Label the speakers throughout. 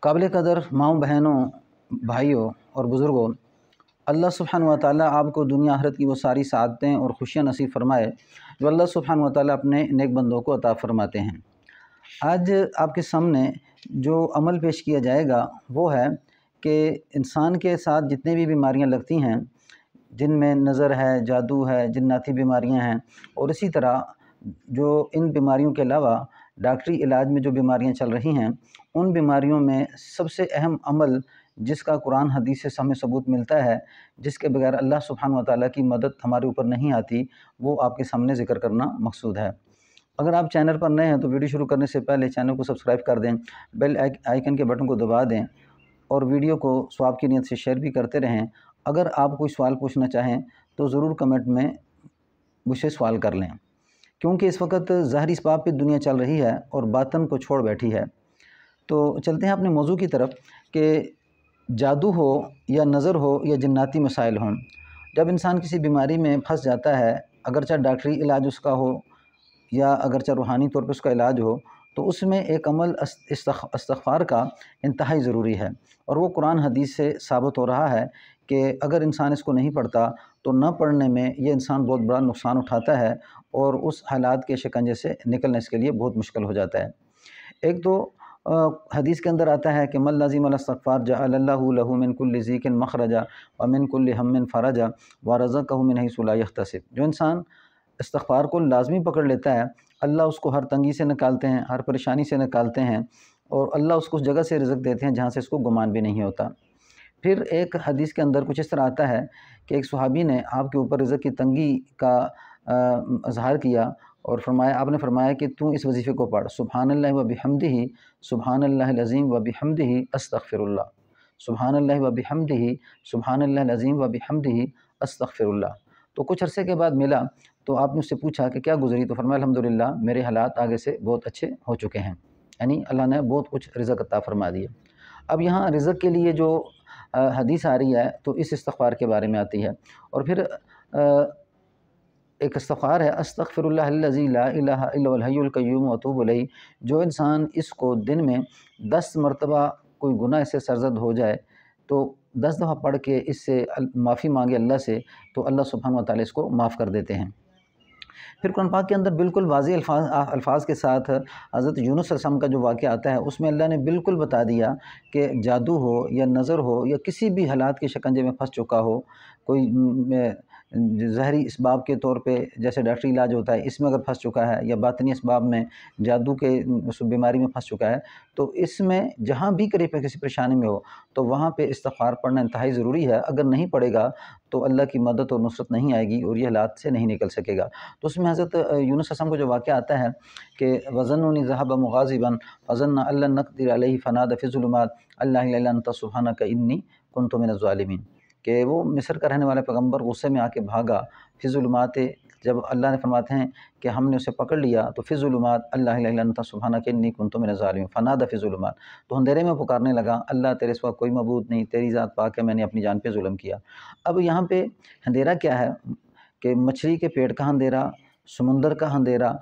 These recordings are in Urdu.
Speaker 1: قابل قدر ماؤں بہنوں، بھائیوں اور بزرگوں، اللہ سبحانہ و تعالیٰ آپ کو دنیا آخرت کی وہ ساری سعادتیں اور خوشیاں نصیب فرمائے جو اللہ سبحانہ و تعالیٰ اپنے نیک بندوں کو عطا فرماتے ہیں۔ آج آپ کے سامنے جو عمل پیش کیا جائے گا وہ ہے کہ انسان کے ساتھ جتنے بھی بیماریاں لگتی ہیں، جن میں نظر ہے، جادو ہے، جناتی بیماریاں ہیں، اور اسی طرح جو ان بیماریوں کے علاوہ ڈاکٹری علاج میں جو بیماریاں چل رہی ہیں، ان بیماریوں میں سب سے اہم عمل جس کا قرآن حدیث سے ہمیں ثبوت ملتا ہے، جس کے بغیر اللہ سبحانہ و تعالیٰ کی مدد ہمارے اوپر نہیں آتی، وہ آپ کے سامنے ذکر کرنا مقصود ہے۔ اگر آپ چینل پر نئے ہیں تو ویڈیو شروع کرنے سے پہلے چینل کو سبسکرائب کر دیں، بیل آئیکن کے بٹن کو دبا دیں اور ویڈیو کو ثواب کی نیت سے شیئر بھی کرتے رہیں۔ اگر آپ کوئی سوال پوچھنا چاہیں تو ضرور کمنٹ میں مجھ سے سوال کر لیں، کیونکہ اس وقت ظاہری اسباب پہ دنیا چل رہی ہے اور باطن کو چھوڑ بیٹھی ہے۔ تو چلتے ہیں اپنے موضوع کی طرف کہ جادو ہو یا نظر ہو یا جناتی مسائل ہوں، جب انسان کسی بیماری میں پھنس جاتا ہے، اگرچہ ڈاکٹری علاج اس کا ہو یا اگرچہ روحانی طور پہ اس کا علاج ہو، تو اس میں ایک عمل استغفار کا انتہائی ضروری ہے، اور وہ قرآن حدیث سے ثابت ہو رہا ہے کہ اگر انسان اس کو نہیں پڑھتا تو نہ پڑھنے میں یہ انسان بہت بڑا نقصان اٹھاتا ہے اور اس حالات کے شکنجے سے نکلنے اس کے لیے بہت مشکل ہو جاتا ہے۔ ایک تو حدیث کے اندر آتا ہے کہ من لزم الاستغفار جعل اللہ لہ من کل ضیق مخرجا ومن کل ہم فرجا ورزقہ من حیث لا یحتسب۔ جو انسان استغفار کو لازمی پکڑ لیتا ہے، اللہ اس کو ہر تنگی سے نکالتے ہیں، ہر پریشانی سے نکالتے ہیں، اور اللہ اس کو اس جگہ سے رزق دیتے ہیں جہاں سے اس کو گمان بھی نہیں ہوتا۔ پھر ایک حدیث کے اندر کچھ اس طرح آتا ہے کہ ایک صحابی نے آپ کے اوپر رزق کی تنگی کا اظہار کیا اور آپ نے فرمایا کہ تو اس وظیفے کو پڑھ، سبحان اللہ و بحمدہ سبحان اللہ العظیم و بحمدہ استغفر اللہ، سبحان اللہ و بحمدہ سبحان اللہ العظیم و بحمدہ استغفر اللہ۔ تو کچھ عرصے کے بعد ملا تو آپ نے اس سے پوچھا کہ کیا گزری، تو فرمایا الحمدللہ میرے حالات آگے سے بہت اچھے ہو چکے ہیں، یعنی اللہ نے بہت کچھ رزق عطا فرما دیا۔ اب یہاں رزق کے لیے جو حدیث آ رہی ہے تو اس استغفار کے بارے میں آتی ہے، اور پھر ایک استغفار ہے استغفر اللہ الذی لا الہ الا هو الحی القیوم واتوب الیہ۔ جو انسان اس کو دن میں 10 مرتبہ کوئی گناہ اس سے سرزد ہو جائے تو 10 دفعہ پڑھ کے اس سے معافی مانگے اللہ سے، تو اللہ سبحانہ و تعالیٰ اس کو معاف کر دیتے ہیں۔ پھر قرآن پاک کے اندر بالکل واضح الفاظ کے ساتھ حضرت یونس علیہ السلام کا جو واقعہ آتا ہے اس میں اللہ نے بالکل بتا دیا کہ جادو ہو یا نظر ہو یا کسی بھی حالات کے شکنجے میں پھنس چکا ہو، کوئی ظاہری اسباب کے طور پہ جیسے ڈاکٹری علاج ہوتا ہے اس میں اگر پھنس چکا ہے، یا باطنی اسباب میں جادو کے اس بیماری میں پھنس چکا ہے، تو اس میں جہاں بھی قریب کسی پریشانی میں ہو تو وہاں پہ استغفار پڑھنا انتہائی ضروری ہے۔ اگر نہیں پڑھے گا تو اللہ کی مدد اور نصرت نہیں آئے گی اور یہ حالات سے نہیں نکل سکے گا۔ تو اس میں حضرت یونس علیہ السلام کو جو واقعہ آتا ہے کہ وَظَنُّونِ ذَهَبَ مُغَاضِبًا فَظَنَّ أَن لَّن نَّقْدِرَ عَلَيْهِ فَنَادَىٰ فِي الظُّلُمَاتِ أَن لَّا إِلَٰهَ إِلَّا أَنتَ سُبْحَانَكَ إِنِّي كُنتُ مِنَ الظَّالِمِينَ، کہ وہ مصر کا رہنے والا پیغمبر غصے میں آ کے بھاگا، فی الظلمات، جب اللہ نے فرماتے ہیں کہ ہم نے اسے پکڑ لیا تو فی الظلمات اللہ الہ الا انت سبحانک انی کنت من الظالمین فنادى فی الظلمات، تو اندھیرے میں پکارنے لگا اللہ تیرے سوا کوئی معبود نہیں، تیری ذات پاک ہے، میں نے اپنی جان پہ ظلم کیا۔ اب یہاں پہ اندھیرا کیا ہے کہ مچھلی کے پیٹ کا اندھیرا، سمندر کا اندھیرا،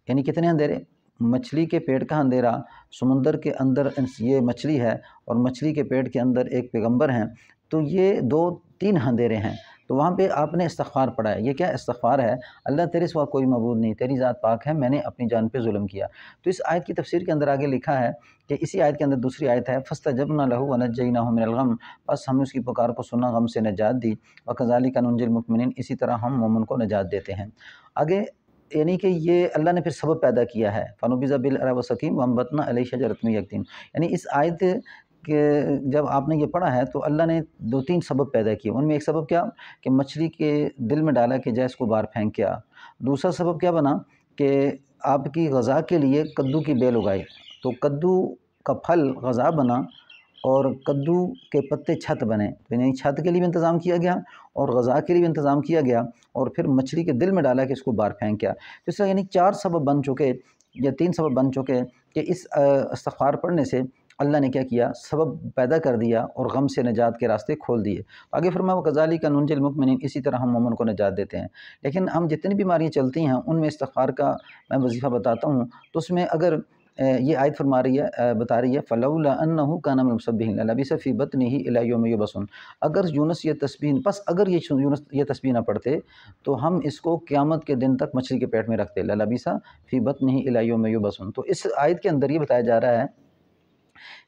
Speaker 1: یعنی کتنے اندھیرے؟ مچھلی کے پیٹ کا اندھیرا، سمندر کے اندر یہ مچھلی ہے اور مچھلی کے پیٹ کے اندر ایک پیغمبر ہیں، تو یہ 2-3 اندھیرے ہیں۔ تو وہاں پہ آپ نے استغفار پڑھا ہے۔ یہ کیا استغفار ہے؟ اللہ تیرے سوا کوئی معبود نہیں، تیری ذات پاک ہے، میں نے اپنی جان پہ ظلم کیا۔ تو اس آیت کی تفسیر کے اندر آگے لکھا ہے کہ اسی آیت کے اندر دوسری آیت ہے فَاسْتَجَبْنَا لَهُ وَنَجَّيْنَاهُ مِنَ الْغَمِّ، بس ہم نے اس کی پکار کو سنا، غم سے نجات دی، وَكَذَلِكَ نُنْجِي الْمُؤْمِنِينَ، اسی طرح ہم مومن کو نجات دیتے ہیں۔ آگے یعنی کہ یہ اللہ نے پھر سبب پیدا کیا ہے، فَنُبِذَ بِالْعَرَاءِ وَالسَّقِيمِ وَأَنبَتْنَا عَلَيْهِ شَجَرَةً مِّن يَقْطِينٍ، یعنی اس آیت کہ جب آپ نے یہ پڑھا ہے تو اللہ نے 2-3 سبب پیدا کیے، ان میں ایک سبب کیا کہ مچھلی کے دل میں ڈالا کہ جائے اس کو باہر پھینک کیا۔ دوسرا سبب کیا بنا کہ آپ کی غذا کے لیے کدو کی بیل اگائی، تو کدو کا پھل غذا بنا اور کدو کے پتے چھت بنے، یعنی چھت کے لیے بھی انتظام کیا گیا اور غذا کے لیے بھی انتظام کیا گیا، اور پھر مچھلی کے دل میں ڈالا کہ اس کو باہر پھینک کیا۔ اس طرح یعنی 4 سبب بن چکے یا 3 سبب بن چکے کہ اس استغفار پڑھنے سے اللہ نے کیا کیا، سبب پیدا کر دیا اور غم سے نجات کے راستے کھول دیے۔ آگے فرمایا وَكَذَلِكَ نُنْجِي الْمُؤْمِنِينَ، اسی طرح ہم مومن کو نجات دیتے ہیں۔ لیکن ہم جتنی بیماریاں چلتی ہیں ان میں استغفار کا میں وظیفہ بتاتا ہوں، تو اس میں اگر یہ آیت فرما رہی ہے، بتا رہی ہے فلولا انہ کان من المسبحین للبث فی بطنہ الی یوم یبعثون، اگر یونس یہ تسبیح بس اگر یونس یہ تسبیح نہ پڑھتے تو ہم اس کو قیامت کے دن تک مچھلی کے پیٹ میں رکھتے، للبث فی بطنہ الی یوم یبعثون۔ تو اس آیت کے اندر یہ بتایا جا رہا ہے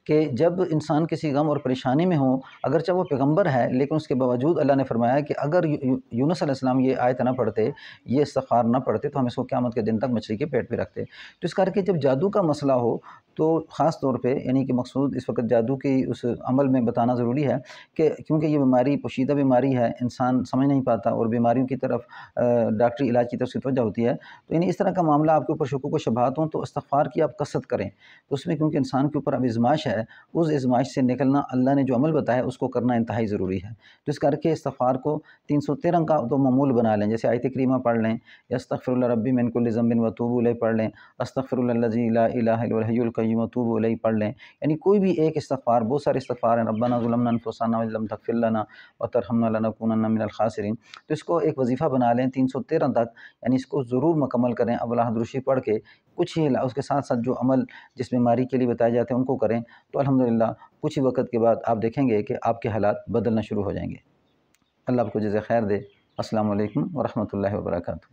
Speaker 1: کہ جب انسان کسی غم اور پریشانی میں ہو، اگرچہ وہ پیغمبر ہے لیکن اس کے باوجود اللہ نے فرمایا کہ اگر یونس علیہ السلام یہ آیت نہ پڑھتے، یہ استغفار نہ پڑھتے تو ہم اس کو قیامت کے دن تک مچھلی کے پیٹ پہ رکھتے۔ تو اس کر کے جب جادو کا مسئلہ ہو تو خاص طور پہ یعنی کہ مقصود اس وقت جادو کی اس عمل میں بتانا ضروری ہے کہ کیونکہ یہ بیماری پوشیدہ بیماری ہے، انسان سمجھ نہیں پاتا اور بیماریوں کی طرف ڈاکٹری علاج کی طرف سے توجہ ہوتی ہے، تو یعنی اس طرح کا معاملہ آپ کے اوپر شکوک و شبہات ہوں تو استغفار کی آپ کثرت کریں۔ تو اس میں کیونکہ انسان کے اوپر اب ازمائش ہے، اس ازمائش سے نکلنا اللہ نے جو عمل بتایا اس کو کرنا انتہائی ضروری ہے۔ تو اس کر کے استغفار کو 313 کا تو معمول بنا لیں، جیسے آیت کریمہ پڑھ لیں یا استغفر اللہ ربی من کل ذنب واتوب الیہ پڑھ لیں، استغفر اللہ الذی لا الہ الا الحی القیوم واتوب الیہ پڑھ لیں، یعنی کوئی بھی ایک استغفار، بہت سارے استغفار ہیں، ربنا ظلمنا انفسنا وان لم تغفر لنا وترحمنا لنکونن من الخاسرین، تو اس کو ایک وظیفہ بنا لیں 313 تک، یعنی اس کو ضرور مکمل کریں، اولا درشی پڑھ کے کچھ ہی اس کے ساتھ ساتھ جو عمل جس بیماری کے لیے بتائے جاتے ہیں ان کو کریں، تو الحمدللہ کچھ ہی وقت کے بعد آپ دیکھیں گے کہ آپ کے حالات بدلنا شروع ہو جائیں گے۔ اللہ آپ کو جزائے خیر دے۔ السلام علیکم ورحمۃ اللہ وبرکاتہ۔